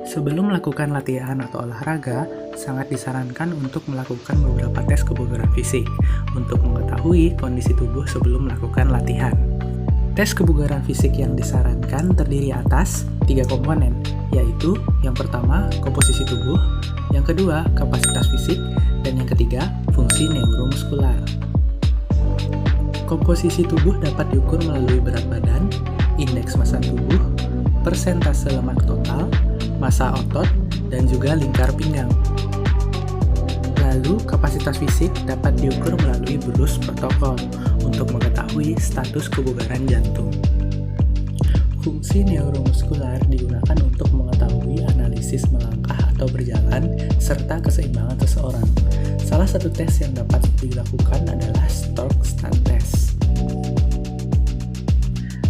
Sebelum melakukan latihan atau olahraga, sangat disarankan untuk melakukan beberapa tes kebugaran fisik untuk mengetahui kondisi tubuh sebelum melakukan latihan. Tes kebugaran fisik yang disarankan terdiri atas 3 komponen, yaitu yang pertama, komposisi tubuh, yang kedua, kapasitas fisik, dan yang ketiga, fungsi neuromuskular. Komposisi tubuh dapat diukur melalui berat badan, indeks massa tubuh, persentase lemak total, massa otot, dan juga lingkar pinggang. Lalu, kapasitas fisik dapat diukur melalui Bruce Protocol untuk mengetahui status kebugaran jantung. Fungsi neuromuskular digunakan untuk mengetahui analisis melangkah atau berjalan serta keseimbangan seseorang. Salah satu tes yang dapat dilakukan adalah Stork-Stan test.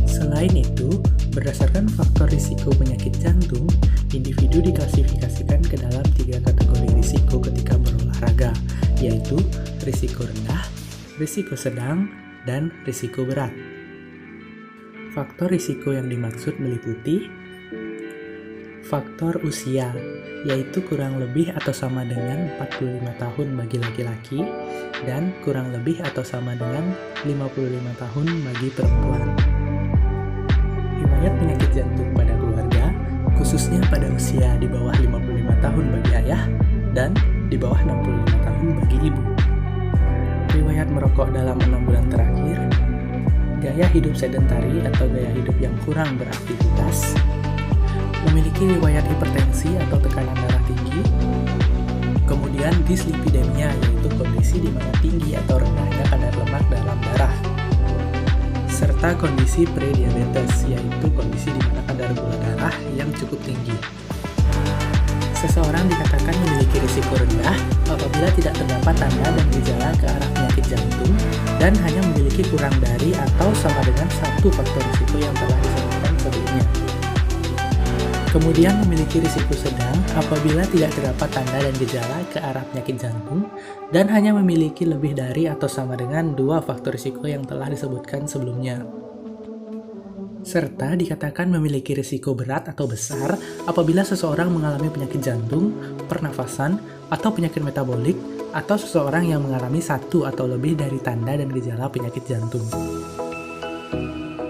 Selain itu, berdasarkan faktor risiko penyakit jantung, individu diklasifikasikan ke dalam 3 kategori risiko ketika berolahraga, yaitu risiko rendah, risiko sedang, dan risiko berat. Faktor risiko yang dimaksud meliputi faktor usia, yaitu kurang lebih atau sama dengan 45 tahun bagi laki-laki dan kurang lebih atau sama dengan 55 tahun bagi perempuan. Riwayat penyakit jantung pada keluarga, khususnya pada usia di bawah 55 tahun bagi ayah dan di bawah 65 tahun bagi ibu. Riwayat merokok dalam 6 bulan terakhir, gaya hidup sedentari atau gaya hidup yang kurang beraktivitas, memiliki riwayat hipertensi atau tekanan darah tinggi, kemudian dislipidemia yaitu kondisi di mana tinggi atau rendahnya kadar lemak dalam darah, serta kondisi prediabetes yaitu kondisi di mana kadar gula darah yang cukup tinggi. Seseorang dikatakan memiliki risiko rendah apabila tidak terdapat tanda dan gejala ke arah penyakit jantung dan hanya memiliki kurang dari atau sama dengan 1 faktor risiko yang telah disebutkan sebelumnya. Kemudian memiliki risiko sedang apabila tidak terdapat tanda dan gejala ke arah penyakit jantung dan hanya memiliki lebih dari atau sama dengan 2 faktor risiko yang telah disebutkan sebelumnya. Serta dikatakan memiliki risiko berat atau besar apabila seseorang mengalami penyakit jantung, pernafasan, atau penyakit metabolik, atau seseorang yang mengalami 1 atau lebih dari tanda dan gejala penyakit jantung.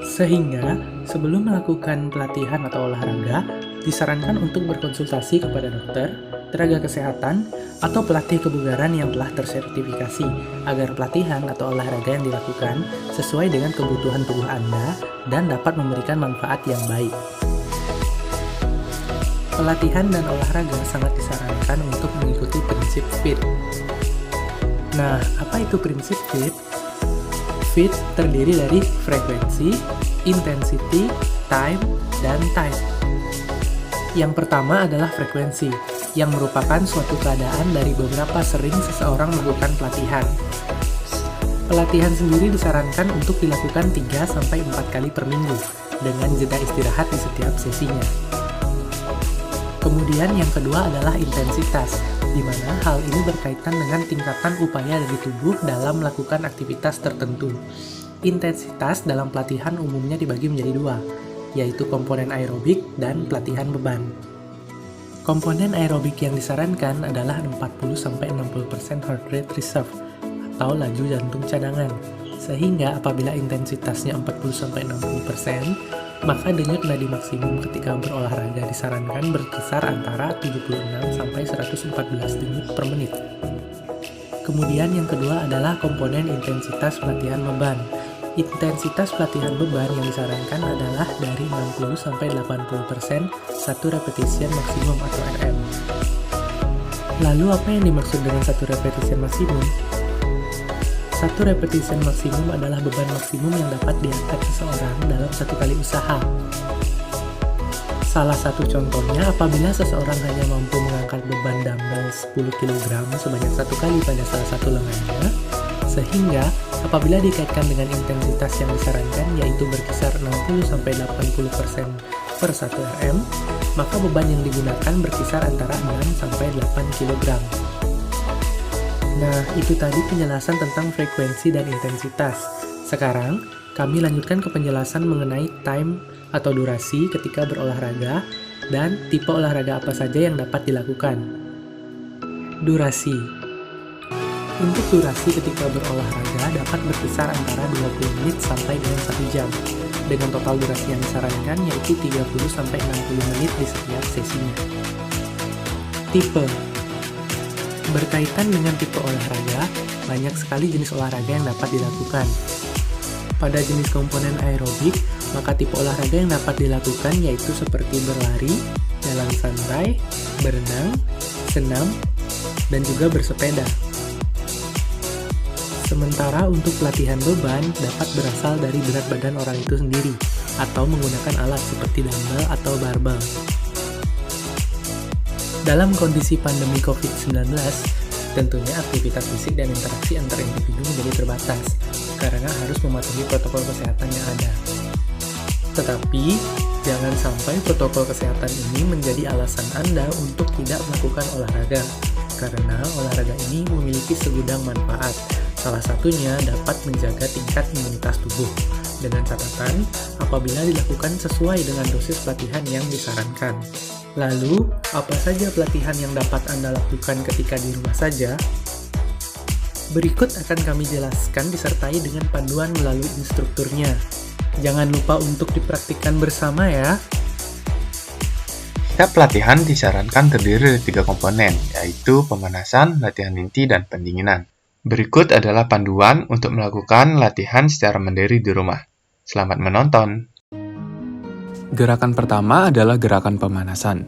Sehingga, sebelum melakukan pelatihan atau olahraga, disarankan untuk berkonsultasi kepada dokter, tenaga kesehatan, atau pelatih kebugaran yang telah tersertifikasi agar pelatihan atau olahraga yang dilakukan sesuai dengan kebutuhan tubuh Anda dan dapat memberikan manfaat yang baik. Pelatihan dan olahraga sangat disarankan untuk mengikuti prinsip FIT. Nah, apa itu prinsip FIT? FIT terdiri dari frekuensi, intensity, time, dan type. Yang pertama adalah frekuensi, yang merupakan suatu keadaan dari beberapa sering seseorang melakukan pelatihan. Pelatihan sendiri disarankan untuk dilakukan 3-4 kali per minggu, dengan jeda istirahat di setiap sesinya. Kemudian yang kedua adalah intensitas, di mana hal ini berkaitan dengan tingkatan upaya dari tubuh dalam melakukan aktivitas tertentu. Intensitas dalam pelatihan umumnya dibagi menjadi 2, yaitu komponen aerobik dan pelatihan beban. Komponen aerobik yang disarankan adalah 40-60% heart rate reserve atau laju jantung cadangan. Sehingga apabila intensitasnya 40-60%, maka denyut nadi maksimum ketika berolahraga disarankan berkisar antara 76-114 denyut per menit. Kemudian yang kedua adalah komponen intensitas pelatihan beban. Intensitas pelatihan beban yang disarankan adalah dari 60-80% 1 repetition maksimum atau RM. Lalu apa yang dimaksud dengan 1 repetition maksimum? 1 repetition maksimum adalah beban maksimum yang dapat diangkat seseorang dalam 1 kali usaha. Salah satu contohnya apabila seseorang hanya mampu mengangkat beban dumbbell 10 kg sebanyak 1 kali pada salah satu lengannya, sehingga apabila dikaitkan dengan intensitas yang disarankan yaitu berkisar 60-80% per 1 RM, maka beban yang digunakan berkisar antara 6-8 kg. Nah, itu tadi penjelasan tentang frekuensi dan intensitas. Sekarang, kami lanjutkan ke penjelasan mengenai time atau durasi ketika berolahraga dan tipe olahraga apa saja yang dapat dilakukan. Durasi. Untuk durasi ketika berolahraga dapat berkisar antara 20 menit sampai dengan 1 jam, dengan total durasi yang disarankan yaitu 30-60 menit di setiap sesinya. Tipe. Berkaitan dengan tipe olahraga, banyak sekali jenis olahraga yang dapat dilakukan. Pada jenis komponen aerobik, maka tipe olahraga yang dapat dilakukan yaitu seperti berlari, jalan santai, berenang, senam, dan juga bersepeda. Sementara untuk pelatihan beban dapat berasal dari berat badan orang itu sendiri, atau menggunakan alat seperti dumbbell atau barbel. Dalam kondisi pandemi COVID-19, tentunya aktivitas fisik dan interaksi antar individu menjadi terbatas, karena harus mematuhi protokol kesehatan yang ada. Tetapi, jangan sampai protokol kesehatan ini menjadi alasan Anda untuk tidak melakukan olahraga, karena olahraga ini memiliki segudang manfaat. Salah satunya dapat menjaga tingkat imunitas tubuh, dengan catatan apabila dilakukan sesuai dengan dosis pelatihan yang disarankan. Lalu, apa saja pelatihan yang dapat Anda lakukan ketika di rumah saja? Berikut akan kami jelaskan disertai dengan panduan melalui instrukturnya. Jangan lupa untuk dipraktikkan bersama ya. Setiap pelatihan disarankan terdiri dari 3 komponen, yaitu pemanasan, latihan inti, dan pendinginan. Berikut adalah panduan untuk melakukan latihan secara mandiri di rumah. Selamat menonton! Gerakan pertama adalah gerakan pemanasan.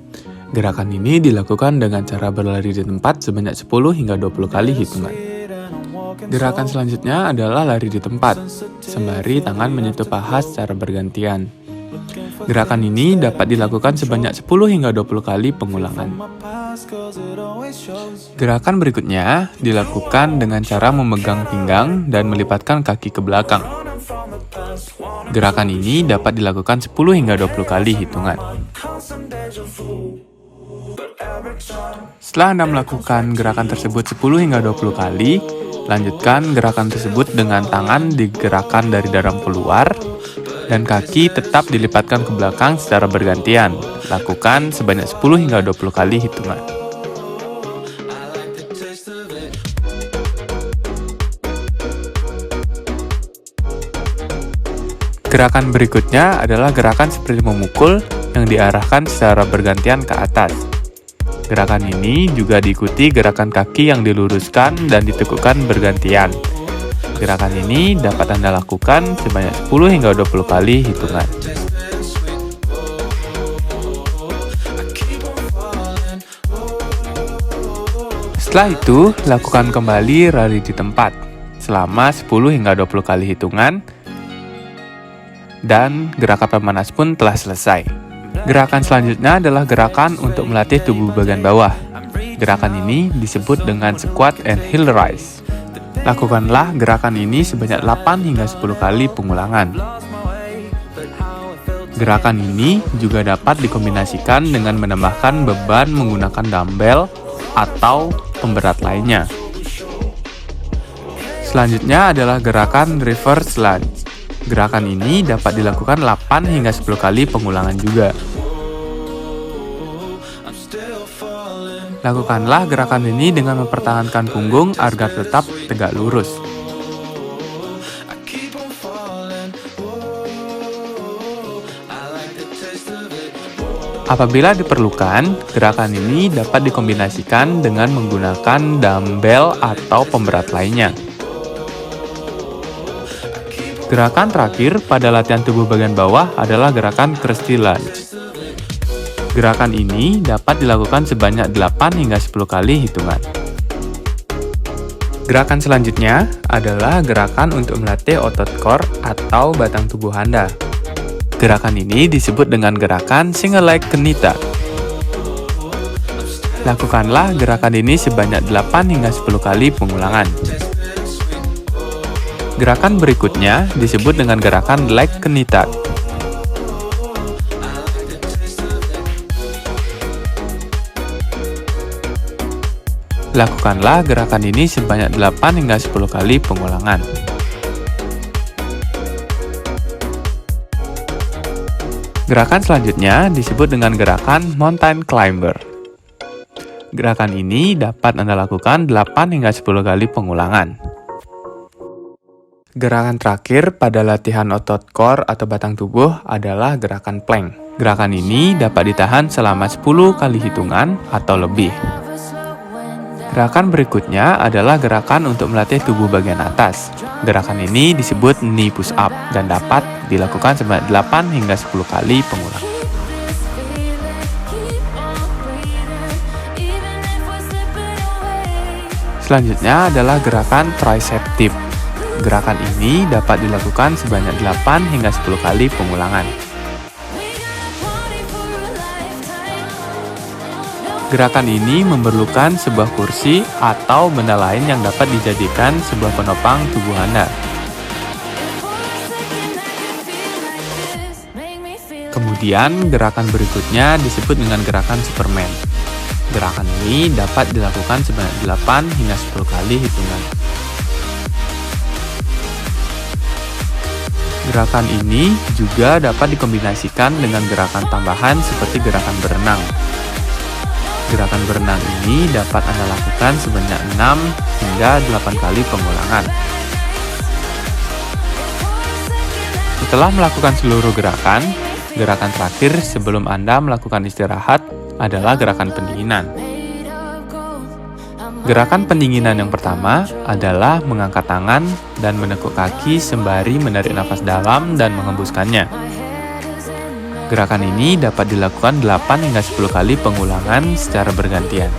Gerakan ini dilakukan dengan cara berlari di tempat sebanyak 10 hingga 20 kali hitungan. Gerakan selanjutnya adalah lari di tempat, sembari tangan menyentuh paha secara bergantian. Gerakan ini dapat dilakukan sebanyak 10 hingga 20 kali pengulangan. Gerakan berikutnya dilakukan dengan cara memegang pinggang dan melipatkan kaki ke belakang. Gerakan ini dapat dilakukan 10 hingga 20 kali hitungan. Setelah Anda melakukan gerakan tersebut 10 hingga 20 kali, lanjutkan gerakan tersebut dengan tangan digerakkan dari dalam keluar dan kaki tetap dilipatkan ke belakang secara bergantian. Lakukan sebanyak 10 hingga 20 kali hitungan. Gerakan berikutnya adalah gerakan seperti memukul yang diarahkan secara bergantian ke atas. Gerakan ini juga diikuti gerakan kaki yang diluruskan dan ditekukkan bergantian. Gerakan ini dapat Anda lakukan sebanyak 10 hingga 20 kali hitungan. Setelah itu, lakukan kembali lari di tempat selama 10 hingga 20 kali hitungan. Dan gerakan pemanas pun telah selesai. Gerakan selanjutnya adalah gerakan untuk melatih tubuh bagian bawah. Gerakan ini disebut dengan squat and heel raise. Lakukanlah gerakan ini sebanyak 8 hingga 10 kali pengulangan. Gerakan ini juga dapat dikombinasikan dengan menambahkan beban menggunakan dumbbell atau pemberat lainnya. Selanjutnya adalah gerakan reverse lunge. Gerakan ini dapat dilakukan 8 hingga 10 kali pengulangan juga. Lakukanlah gerakan ini dengan mempertahankan punggung agar tetap tegak lurus. Apabila diperlukan, gerakan ini dapat dikombinasikan dengan menggunakan dumbbell atau pemberat lainnya. Gerakan terakhir pada latihan tubuh bagian bawah adalah gerakan crusty lunge. Gerakan ini dapat dilakukan sebanyak 8 hingga 10 kali hitungan. Gerakan selanjutnya adalah gerakan untuk melatih otot core atau batang tubuh Anda. Gerakan ini disebut dengan gerakan single leg knee tuck. Lakukanlah gerakan ini sebanyak 8 hingga 10 kali pengulangan. Gerakan berikutnya disebut dengan gerakan leg knee tuck. Lakukanlah gerakan ini sebanyak 8 hingga 10 kali pengulangan. Gerakan selanjutnya disebut dengan gerakan mountain climber. Gerakan ini dapat Anda lakukan 8 hingga 10 kali pengulangan. Gerakan terakhir pada latihan otot core atau batang tubuh adalah gerakan plank. Gerakan ini dapat ditahan selama 10 kali hitungan atau lebih. Gerakan berikutnya adalah gerakan untuk melatih tubuh bagian atas. Gerakan ini disebut knee push up dan dapat dilakukan sebanyak 8 hingga 10 kali pengulangan. Selanjutnya adalah gerakan tricep dip. Gerakan ini dapat dilakukan sebanyak 8 hingga 10 kali pengulangan. Gerakan ini memerlukan sebuah kursi atau benda lain yang dapat dijadikan sebuah penopang tubuh Anda. Kemudian gerakan berikutnya disebut dengan gerakan Superman. Gerakan ini dapat dilakukan sebanyak 8 hingga 10 kali hitungan. Gerakan ini juga dapat dikombinasikan dengan gerakan tambahan seperti gerakan berenang. Gerakan berenang ini dapat Anda lakukan sebanyak 6 hingga 8 kali pengulangan. Setelah melakukan seluruh gerakan terakhir sebelum Anda melakukan istirahat adalah gerakan pendinginan. Gerakan pendinginan yang pertama adalah mengangkat tangan dan menekuk kaki sembari menarik nafas dalam dan menghembuskannya. Gerakan ini dapat dilakukan 8 hingga 10 kali pengulangan secara bergantian.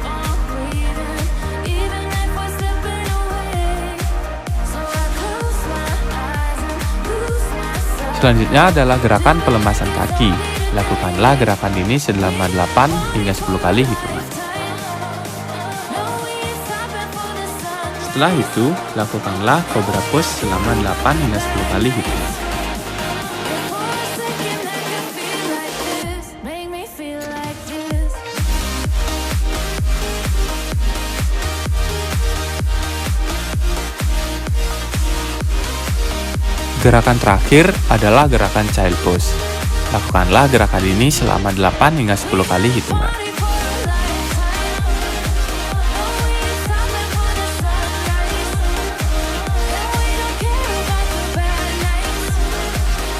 Selanjutnya adalah gerakan pelemasan kaki. Lakukanlah gerakan ini selama 8 hingga 10 kali hitungan. Setelah itu, lakukanlah cobra pose selama 8 hingga 10 kali hitungan. Gerakan terakhir adalah gerakan child pose. Lakukanlah gerakan ini selama 8 hingga 10 kali hitungan.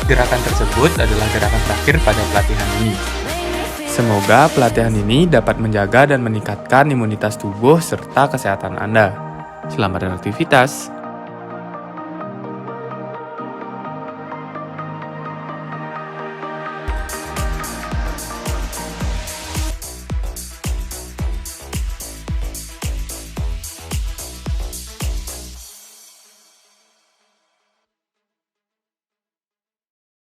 Gerakan tersebut adalah gerakan terakhir pada pelatihan ini. Semoga pelatihan ini dapat menjaga dan meningkatkan imunitas tubuh serta kesehatan Anda. Selamat beraktivitas!